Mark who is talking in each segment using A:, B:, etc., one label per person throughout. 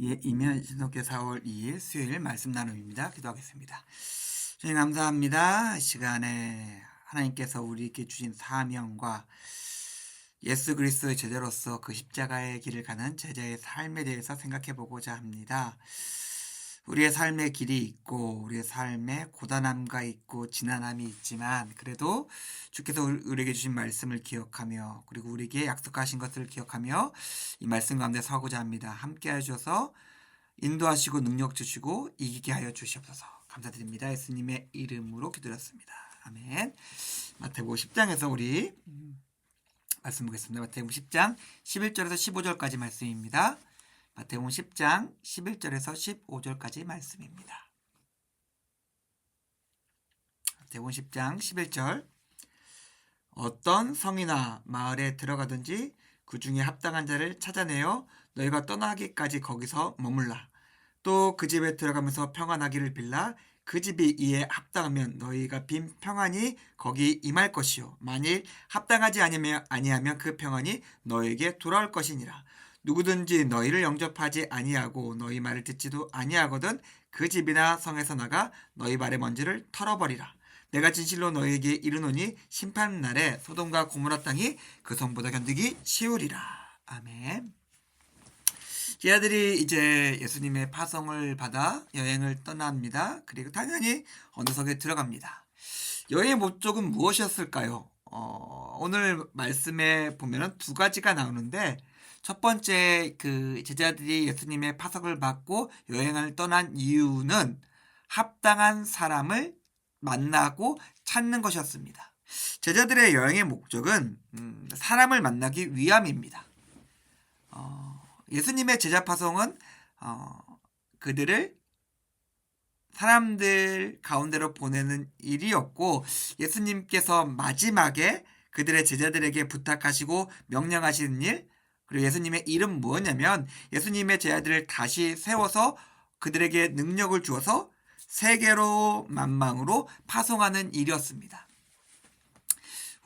A: 이면 신속계 4월 2일 수요일 말씀 나눔입니다. 기도하겠습니다. 주님 감사합니다. 이 시간에 하나님께서 우리에게 주신 사명과 예수 그리스도의 제자로서 그 십자가의 길을 가는 제자의 삶에 대해서 생각해 보고자 합니다. 우리의 삶의 길이 있고 우리의 삶에 고단함과 있고 지난함이 있지만 그래도 주께서 우리에게 주신 말씀을 기억하며 그리고 우리에게 약속하신 것을 기억하며 이 말씀 가운데 서고자 합니다. 함께 하셔서 인도하시고 능력 주시고 이기게 하여 주시옵소서. 감사드립니다. 예수님의 이름으로 기도드렸습니다. 아멘. 마태복음 10장에서 우리 말씀 보겠습니다. 마태복음 10장 11절에서 15절까지 말씀입니다. 마태복음 10장 11절에서 15절까지 말씀입니다. 마태복음 10장 11절 어떤 성이나 마을에 들어가든지 그 중에 합당한 자를 찾아내어 너희가 떠나기까지 거기서 머물라. 또 그 집에 들어가면서 평안하기를 빌라. 그 집이 이에 합당하면 너희가 빈 평안이 거기 임할 것이요 만일 합당하지 아니하면 그 평안이 너희에게 돌아올 것이니라. 누구든지 너희를 영접하지 아니하고 너희 말을 듣지도 아니하거든 그 집이나 성에서 나가 너희 발의 먼지를 털어버리라. 내가 진실로 너희에게 이르노니 심판날에 소돔과 고모라 땅이 그 성보다 견디기 쉬우리라. 아멘. 제자들이 이제 예수님의 파송을 받아 여행을 떠납니다. 그리고 당연히 어느 성에 들어갑니다. 여행의 목적은 무엇이었을까요? 오늘 말씀에 보면은 두 가지가 나오는데 첫 번째 그 제자들이 예수님의 파송을 받고 여행을 떠난 이유는 합당한 사람을 만나고 찾는 것이었습니다. 제자들의 여행의 목적은 사람을 만나기 위함입니다. 예수님의 제자 파송은 그들을 사람들 가운데로 보내는 일이었고 예수님께서 마지막에 그들의 제자들에게 부탁하시고 명령하시는 일 그리고 예수님의 일은 무엇냐면 예수님의 제자들을 다시 세워서 그들에게 능력을 주어서 세계로 만방으로 파송하는 일이었습니다.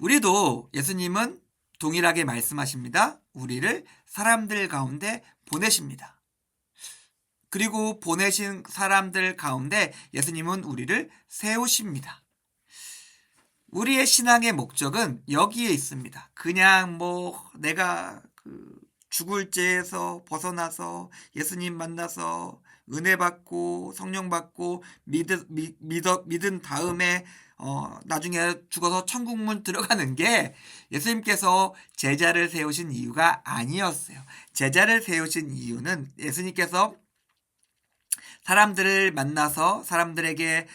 A: 우리도 예수님은 동일하게 말씀하십니다. 우리를 사람들 가운데 보내십니다. 그리고 보내신 사람들 가운데 예수님은 우리를 세우십니다. 우리의 신앙의 목적은 여기에 있습니다. 그냥 내가 죽을 죄에서 벗어나서 예수님 만나서 은혜 받고 성령 받고 믿은 다음에 나중에 죽어서 천국문 들어가는 게 예수님께서 제자를 세우신 이유가 아니었어요. 제자를 세우신 이유는 예수님께서 사람들을 만나서 사람들에게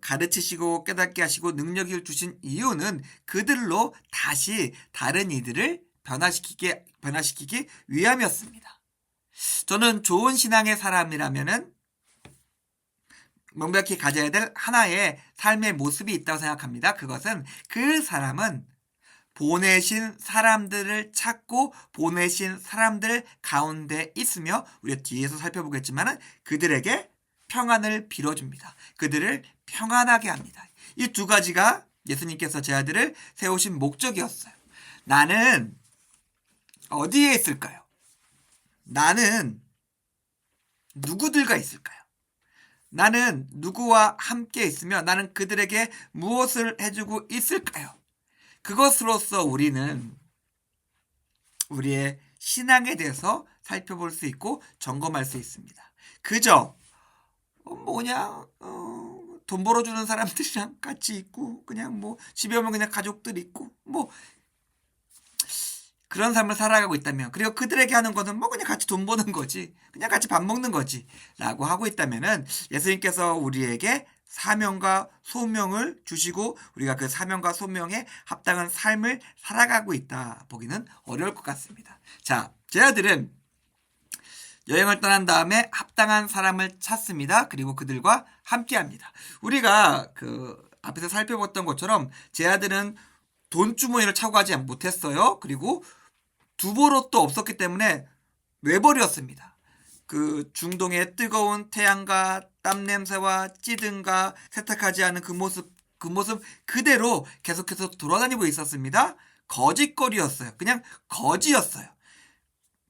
A: 가르치시고 깨닫게 하시고 능력을 주신 이유는 그들로 다시 다른 이들을 변화시키기 위함이었습니다. 저는 좋은 신앙의 사람이라면은 명백히 가져야 될 하나의 삶의 모습이 있다고 생각합니다. 그것은 그 사람은 보내신 사람들을 찾고 보내신 사람들 가운데 있으며 우리가 뒤에서 살펴보겠지만 그들에게 평안을 빌어줍니다. 그들을 평안하게 합니다. 이 두 가지가 예수님께서 제자들을 세우신 목적이었어요. 나는 어디에 있을까요? 나는 누구들과 있을까요? 나는 누구와 함께 있으며 나는 그들에게 무엇을 해주고 있을까요? 그것으로서 우리는 우리의 신앙에 대해서 살펴볼 수 있고 점검할 수 있습니다. 그저 돈 벌어주는 사람들이랑 같이 있고 그냥 집에 오면 그냥 가족들 있고 그런 삶을 살아가고 있다면 그리고 그들에게 하는 것은 그냥 같이 돈 버는 거지 그냥 같이 밥 먹는 거지 라고 하고 있다면은 예수님께서 우리에게 사명과 소명을 주시고 우리가 그 사명과 소명에 합당한 삶을 살아가고 있다 보기는 어려울 것 같습니다. 자, 제자들은 여행을 떠난 다음에 합당한 사람을 찾습니다. 그리고 그들과 함께합니다. 우리가 앞에서 살펴봤던 것처럼 제자들은 돈주머니를 차고 가지 못했어요. 그리고 두보롯도 없었기 때문에 외벌이었습니다. 중동의 뜨거운 태양과 땀 냄새와 찌든가 세탁하지 않은 그 모습 그대로 계속해서 돌아다니고 있었습니다. 거짓거리였어요. 그냥 거지였어요.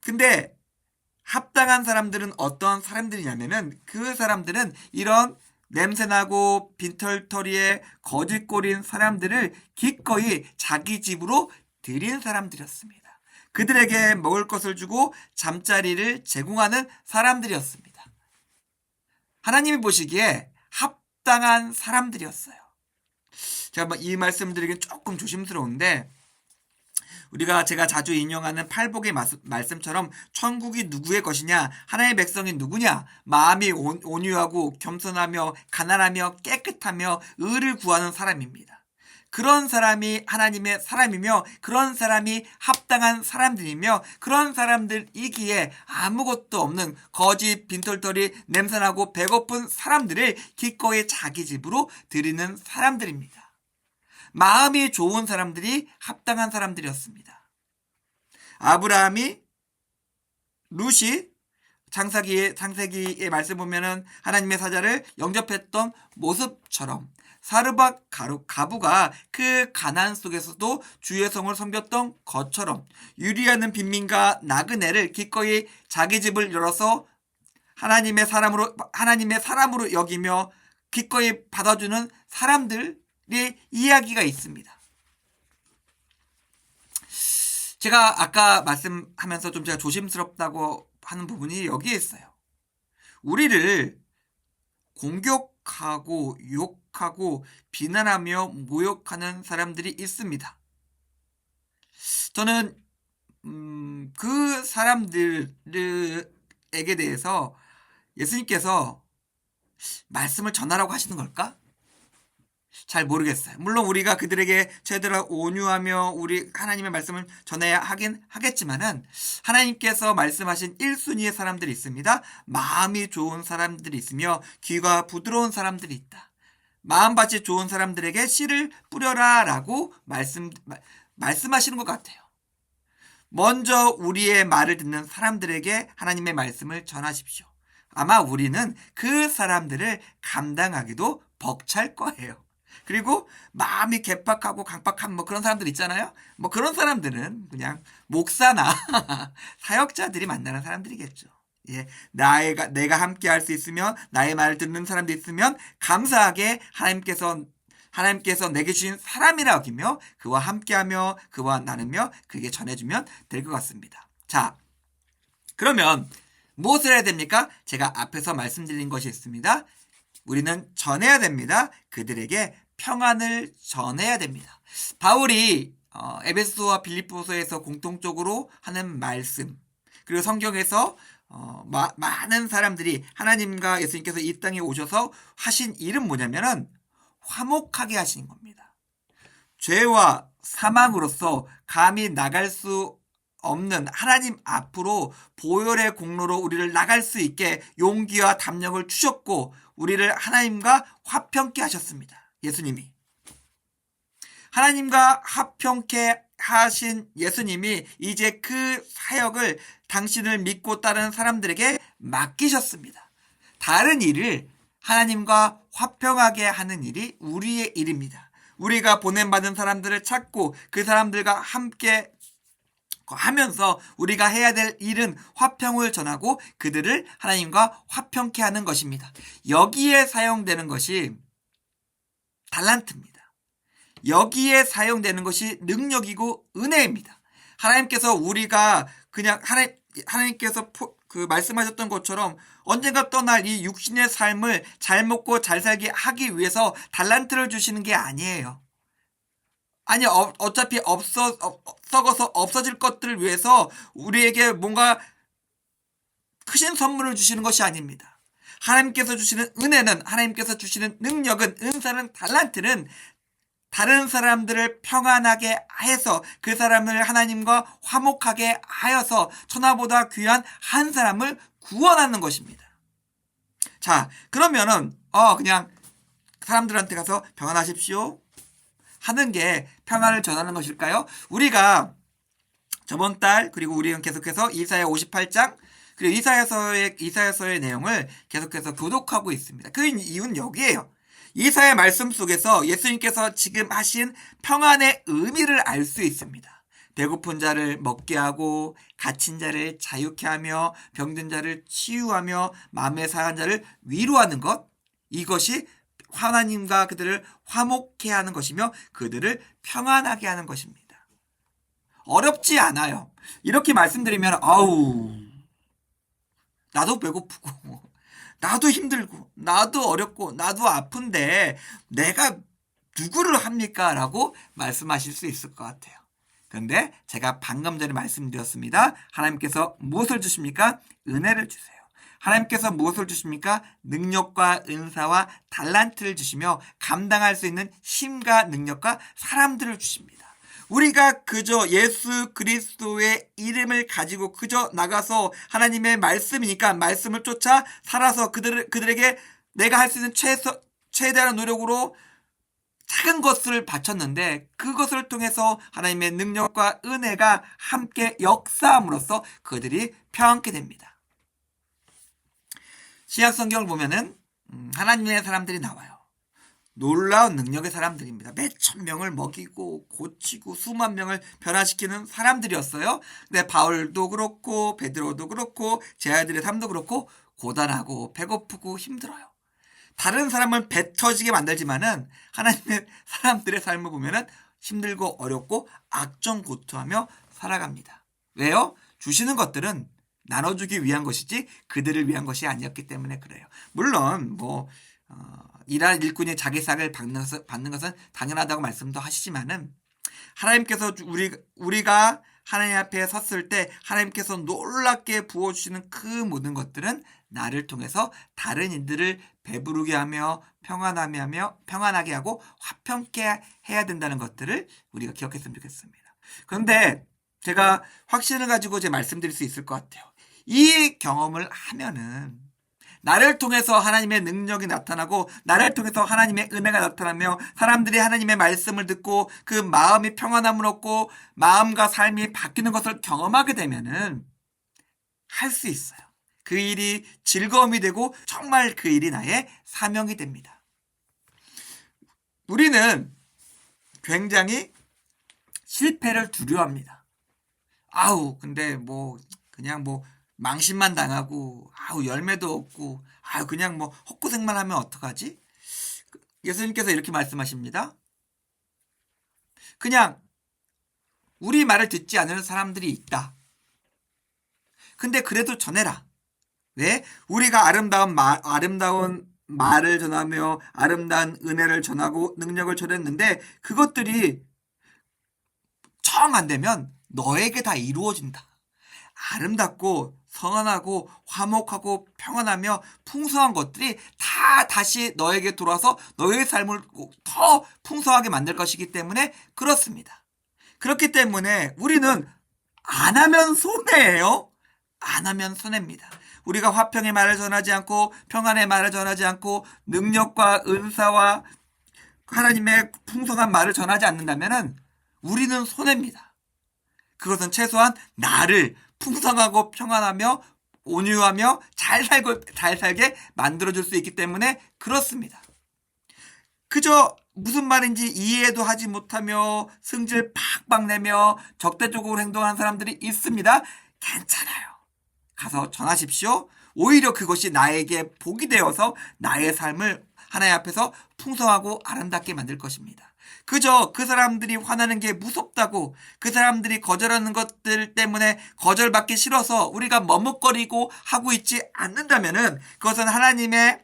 A: 근데 합당한 사람들은 어떤 사람들이냐면은 그 사람들은 이런 냄새나고 빈털터리에 거짓골인 사람들을 기꺼이 자기 집으로 들인 사람들이었습니다. 그들에게 먹을 것을 주고 잠자리를 제공하는 사람들이었습니다. 하나님이 보시기에 합당한 사람들이었어요. 제가 이 말씀 드리긴 조금 조심스러운데 제가 자주 인용하는 팔복의 말씀처럼 천국이 누구의 것이냐, 하나님의 백성이 누구냐, 마음이 온유하고 겸손하며 가난하며 깨끗하며 의를 구하는 사람입니다. 그런 사람이 하나님의 사람이며 그런 사람이 합당한 사람들이며 그런 사람들이기에 아무것도 없는 거짓 빈털터리 냄새나고 배고픈 사람들을 기꺼이 자기 집으로 들이는 사람들입니다. 마음이 좋은 사람들이 합당한 사람들이었습니다. 아브라함이 룻이 창세기의 말씀 보면은 하나님의 사자를 영접했던 모습처럼 사르밧 가부가 그 가난 속에서도 주의 성을 섬겼던 것처럼 유리하는 빈민가 나그네를 기꺼이 자기 집을 열어서 하나님의 사람으로 여기며 기꺼이 받아주는 사람들의 이야기가 있습니다. 제가 아까 말씀하면서 좀 제가 조심스럽다고 하는 부분이 여기에 있어요. 우리를 공격하고 욕하고 비난하며 모욕하는 사람들이 있습니다. 저는 그 사람들에게 대해서 예수님께서 말씀을 전하라고 하시는 걸까? 잘 모르겠어요. 물론 우리가 그들에게 최대로 온유하며 우리 하나님의 말씀을 전해야 하긴 하겠지만은 하나님께서 말씀하신 1순위의 사람들이 있습니다. 마음이 좋은 사람들이 있으며 귀가 부드러운 사람들이 있다. 마음밭이 좋은 사람들에게 씨를 뿌려라 라고 말씀하시는 것 같아요. 먼저 우리의 말을 듣는 사람들에게 하나님의 말씀을 전하십시오. 아마 우리는 그 사람들을 감당하기도 벅찰 거예요. 그리고 마음이 개팍하고 강팍한 그런 사람들 있잖아요. 그런 사람들은 그냥 목사나 사역자들이 만나는 사람들이겠죠. 예, 내가 함께 할 수 있으면 나의 말을 듣는 사람도 있으면 감사하게 하나님께서 내게 주신 사람이라 여기며 그와 함께하며 그와 나누며 그에게 전해주면 될 것 같습니다. 자, 그러면 무엇을 해야 됩니까? 제가 앞에서 말씀드린 것이 있습니다. 우리는 전해야 됩니다. 그들에게 평안을 전해야 됩니다. 바울이 에베소와 빌립보서에서 공통적으로 하는 말씀, 그리고 성경에서 많은 사람들이 하나님과 예수님께서 이 땅에 오셔서 하신 일은 뭐냐면은 화목하게 하시는 겁니다. 죄와 사망으로서 감히 나갈 수 없는 하나님 앞으로 보혈의 공로로 우리를 나갈 수 있게 용기와 담력을 주셨고 우리를 하나님과 화평케 하셨습니다. 예수님이. 하나님과 화평케 하신 예수님이 이제 그 사역을 당신을 믿고 따르는 사람들에게 맡기셨습니다. 다른 일을 하나님과 화평하게 하는 일이 우리의 일입니다. 우리가 보냄받은 사람들을 찾고 그 사람들과 함께 하면서 우리가 해야 될 일은 화평을 전하고 그들을 하나님과 화평케 하는 것입니다. 여기에 사용되는 것이 달란트입니다. 여기에 사용되는 것이 능력이고 은혜입니다. 하나님께서 우리가 그냥 하나님께서 말씀하셨던 것처럼 언젠가 떠날 이 육신의 삶을 잘 먹고 잘 살게 하기 위해서 달란트를 주시는 게 아니에요. 아니 어차피 썩어서 없어질 것들을 위해서 우리에게 뭔가 크신 선물을 주시는 것이 아닙니다. 하나님께서 주시는 은혜는, 하나님께서 주시는 능력은, 은사는, 달란트는 다른 사람들을 평안하게 해서 그 사람을 하나님과 화목하게 하여서 천하보다 귀한 한 사람을 구원하는 것입니다. 자, 그러면은 그냥 사람들한테 가서 평안하십시오 하는 게 평안을 전하는 것일까요? 우리가 저번 달 그리고 우리는 계속해서 이사야 58장 그리고 이사야서의 내용을 계속해서 교독하고 있습니다. 그 이유는 여기에요. 이사야 말씀 속에서 예수님께서 지금 하신 평안의 의미를 알 수 있습니다. 배고픈 자를 먹게 하고 갇힌 자를 자유케 하며 병든 자를 치유하며 마음에 상한 자를 위로하는 것, 이것이 하나님과 그들을 화목케 하는 것이며 그들을 평안하게 하는 것입니다. 어렵지 않아요. 이렇게 말씀드리면 아우 나도 배고프고 나도 힘들고 나도 어렵고 나도 아픈데 내가 누구를 합니까? 라고 말씀하실 수 있을 것 같아요. 그런데 제가 방금 전에 말씀드렸습니다. 하나님께서 무엇을 주십니까? 은혜를 주세요. 하나님께서 무엇을 주십니까? 능력과 은사와 달란트를 주시며 감당할 수 있는 힘과 능력과 사람들을 주십니다. 우리가 그저 예수 그리스도의 이름을 가지고 그저 나가서 하나님의 말씀이니까 말씀을 쫓아 살아서 그들에게 내가 할 수 있는 최대한 노력으로 작은 것을 바쳤는데 그것을 통해서 하나님의 능력과 은혜가 함께 역사함으로써 그들이 평안케 됩니다. 신약 성경을 보면은 하나님의 사람들이 나와요. 놀라운 능력의 사람들입니다. 몇천 명을 먹이고 고치고 수만 명을 변화시키는 사람들이었어요. 근데 바울도 그렇고 베드로도 그렇고 제 아이들의 삶도 그렇고 고단하고 배고프고 힘들어요. 다른 사람을 배 터지게 만들지만은 하나님의 사람들의 삶을 보면은 힘들고 어렵고 악정고투하며 살아갑니다. 왜요? 주시는 것들은 나눠주기 위한 것이지 그들을 위한 것이 아니었기 때문에 그래요. 물론 일할 일꾼이 자기 삭을 받는 것은 당연하다고 말씀도 하시지만은 하나님께서 우리가 하나님 앞에 섰을 때 하나님께서 놀랍게 부어주시는 그 모든 것들은 나를 통해서 다른 이들을 배부르게 하며 평안하게 하고 화평케 해야 된다는 것들을 우리가 기억했으면 좋겠습니다. 그런데 제가 확신을 가지고 말씀드릴 수 있을 것 같아요. 이 경험을 하면은 나를 통해서 하나님의 능력이 나타나고 나를 통해서 하나님의 은혜가 나타나며 사람들이 하나님의 말씀을 듣고 그 마음이 평안함을 얻고 마음과 삶이 바뀌는 것을 경험하게 되면은 할 수 있어요. 그 일이 즐거움이 되고 정말 그 일이 나의 사명이 됩니다. 우리는 굉장히 실패를 두려워합니다. 근데 그냥 망신만 당하고 열매도 없고 그냥 헛고생만 하면 어떡하지? 예수님께서 이렇게 말씀하십니다. 그냥 우리 말을 듣지 않는 사람들이 있다. 근데 그래도 전해라. 왜? 우리가 아름다운 말을 전하며 아름다운 은혜를 전하고 능력을 전했는데 그것들이 정 안 되면 너에게 다 이루어진다. 아름답고 선하고 화목하고 평안하며 풍성한 것들이 다 다시 너에게 돌아서 너의 삶을 더 풍성하게 만들 것이기 때문에 그렇습니다. 그렇기 때문에 우리는 안 하면 손해예요. 안 하면 손해입니다. 우리가 화평의 말을 전하지 않고 평안의 말을 전하지 않고 능력과 은사와 하나님의 풍성한 말을 전하지 않는다면 우리는 손해입니다. 그것은 최소한 나를 풍성하고 평안하며 온유하며 잘 살게 만들어줄 수 있기 때문에 그렇습니다. 그저 무슨 말인지 이해도 하지 못하며 승질 팍팍 내며 적대적으로 행동하는 사람들이 있습니다. 괜찮아요. 가서 전하십시오. 오히려 그것이 나에게 복이 되어서 나의 삶을 하나님 앞에서 풍성하고 아름답게 만들 것입니다. 그저 그 사람들이 화나는 게 무섭다고 그 사람들이 거절하는 것들 때문에 거절받기 싫어서 우리가 머뭇거리고 하고 있지 않는다면은 그것은 하나님의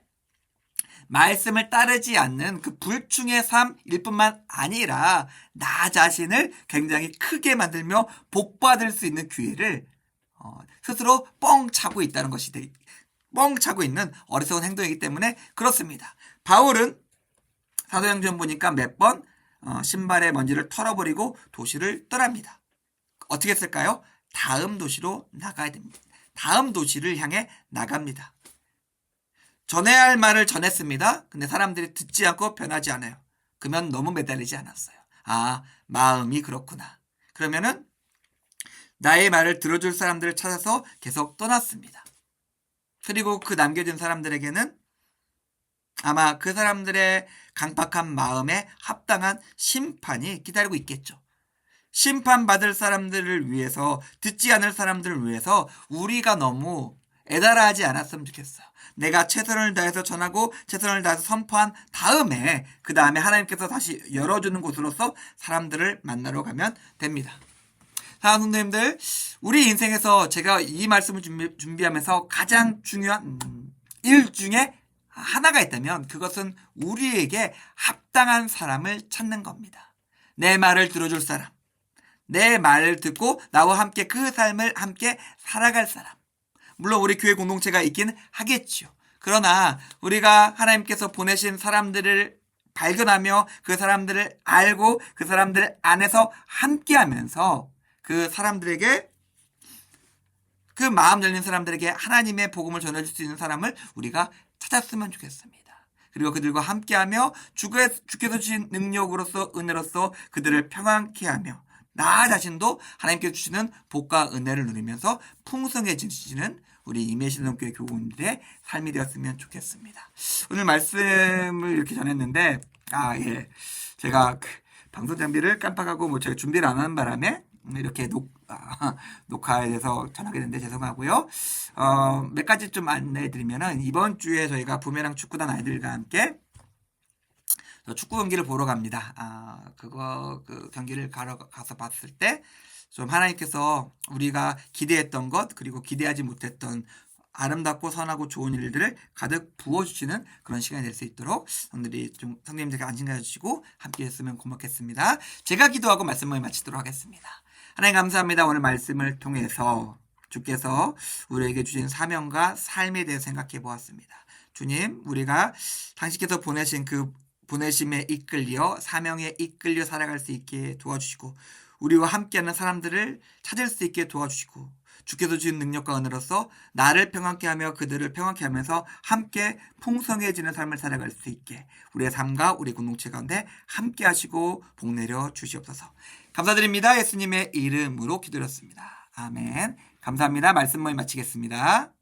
A: 말씀을 따르지 않는 그 불충의 삶일 뿐만 아니라 나 자신을 굉장히 크게 만들며 복받을 수 있는 기회를 스스로 뻥 차고 있다는 것이 뻥 차고 있는 어리석은 행동이기 때문에 그렇습니다. 바울은 사도행전 보니까 몇 번 신발의 먼지를 털어버리고 도시를 떠납니다. 어떻게 했을까요? 다음 도시로 나가야 됩니다. 다음 도시를 향해 나갑니다. 전해야 할 말을 전했습니다. 근데 사람들이 듣지 않고 변하지 않아요. 그러면 너무 매달리지 않았어요. 마음이 그렇구나. 그러면은 나의 말을 들어줄 사람들을 찾아서 계속 떠났습니다. 그리고 그 남겨진 사람들에게는 아마 그 사람들의 강팍한 마음에 합당한 심판이 기다리고 있겠죠. 심판받을 사람들을 위해서, 듣지 않을 사람들을 위해서 우리가 너무 애달아하지 않았으면 좋겠어요. 내가 최선을 다해서 전하고 최선을 다해서 선포한 다음에 그 다음에 하나님께서 다시 열어주는 곳으로서 사람들을 만나러 가면 됩니다. 사랑하는 성도님들, 우리 인생에서 제가 이 말씀을 준비하면서 가장 중요한 일 중에 하나가 있다면 그것은 우리에게 합당한 사람을 찾는 겁니다. 내 말을 들어줄 사람, 내 말을 듣고 나와 함께 그 삶을 함께 살아갈 사람. 물론 우리 교회 공동체가 있긴 하겠죠. 그러나 우리가 하나님께서 보내신 사람들을 발견하며 그 사람들을 알고 그 사람들 안에서 함께하면서 그 사람들에게, 그 마음 열린 사람들에게 하나님의 복음을 전해줄 수 있는 사람을 우리가 찾았으면 좋겠습니다. 그리고 그들과 함께하며 주께서 주신 능력으로서, 은혜로서 그들을 평안케 하며 나 자신도 하나님께서 주시는 복과 은혜를 누리면서 풍성해지시는 우리 임예신성교회 교우님들의 삶이 되었으면 좋겠습니다. 오늘 말씀을 이렇게 전했는데, 제가 방송 장비를 깜빡하고 제가 준비를 안 하는 바람에 이렇게 녹화에 대해서 전하게 됐는데 죄송하고요. 몇 가지 좀 안내해 드리면은, 이번 주에 저희가 부메랑 축구단 아이들과 함께 축구 경기를 보러 갑니다. 그 경기를 가서 봤을 때 좀 하나님께서 우리가 기대했던 것, 그리고 기대하지 못했던 아름답고 선하고 좋은 일들을 가득 부어주시는 그런 시간이 될 수 있도록 성도님들께 안심해 주시고 함께 했으면 고맙겠습니다. 제가 기도하고 말씀을 마치도록 하겠습니다. 하나님 감사합니다. 오늘 말씀을 통해서 주께서 우리에게 주신 사명과 삶에 대해 생각해 보았습니다. 주님, 우리가 당신께서 보내신 그 보내심에 이끌려, 사명에 이끌려 살아갈 수 있게 도와주시고, 우리와 함께하는 사람들을 찾을 수 있게 도와주시고, 주께서 주신 능력과 은혜로서 나를 평안케 하며 그들을 평안케 하면서 함께 풍성해지는 삶을 살아갈 수 있게 우리의 삶과 우리 공동체 가운데 함께 하시고 복 내려 주시옵소서. 감사드립니다. 예수님의 이름으로 기도드렸습니다. 아멘. 감사합니다. 말씀 모임 마치겠습니다.